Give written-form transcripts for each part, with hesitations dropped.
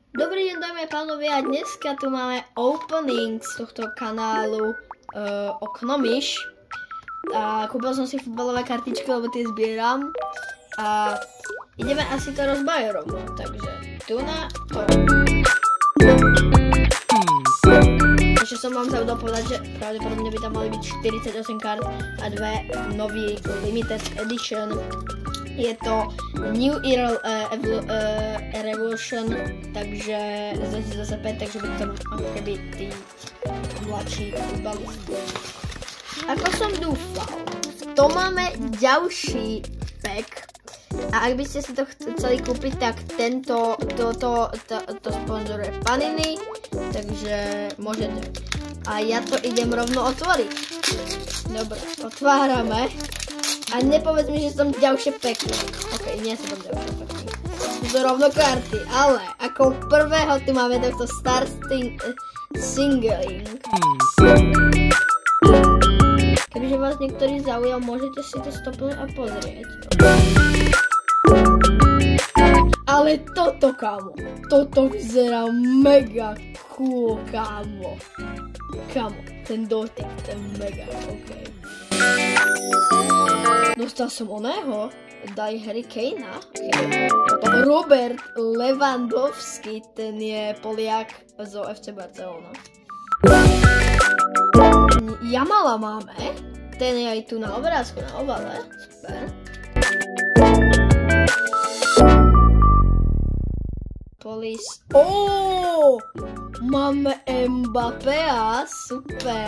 Dobrý deň, dámy a pánovi, a dneska tu máme opening z tohto kanálu Oknomyš. A kúpil som si futbalové kartičky, lebo tie zbieram. A ideme asi to rozbajom, takže tu na to. Ešte som vám zabudol povedať, že pravdepodobne by tam mali byť 48 kart a dve nový limited edition. Je to New Year Revolution, takže z 2025, takže by to ako keby tí mladší futbalisti. Ako som dúfal, to máme ďalší pack. A ak by ste si to chceli kúpiť, tak to sponzoruje Panini, takže môžete. A ja to idem rovno otvoriť. Dobre, otvárame. A nepovedz mi, že som ďalšie pekné. Ok, nie som ďalšie pekné. Sú to rovno karty, ale ako prvého tu máme takto Star Singling. Kebyže vás niektorý zaujal, môžete si to stopnúť a pozrieť. Ale toto, kámo, toto vyzerá mega cool, kámo. Kámo, ten dotyk, ten mega, okej. Dostal som oného, daj Harry Kanea. Potom Robert Lewandowski, ten je Poliak zo FC Barcelona. Jamala máme, ten je aj tu na obrázku, na obale, super. Police, máme Mbappéa, super.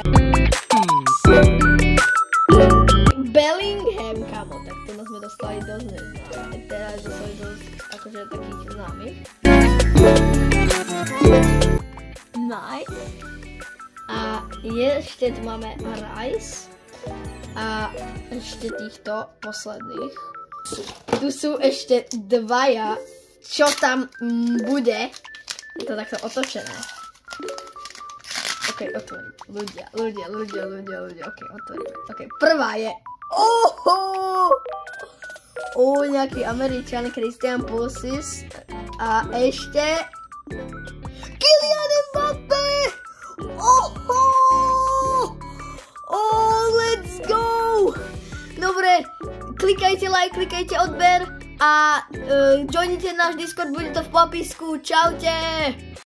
Bellingham, kámo, tak to sme dostali dosť neznáme. Teraz dostali dosť akože takých známych. Nice. A ešte tu máme Rice. A ešte týchto posledných. Tu sú ešte dvaja. Čo tam bude? Je to takto otočené. Ok, otvorím. Ľudia. Ok, otvoríme. Ok, prvá je... nejaký Američan, Christian Pulisic. A ešte... Kylian Mbappé! Let's go! Dobre, klikajte like, klikajte odber a joinite náš Discord, bude to v popisku. Čaute!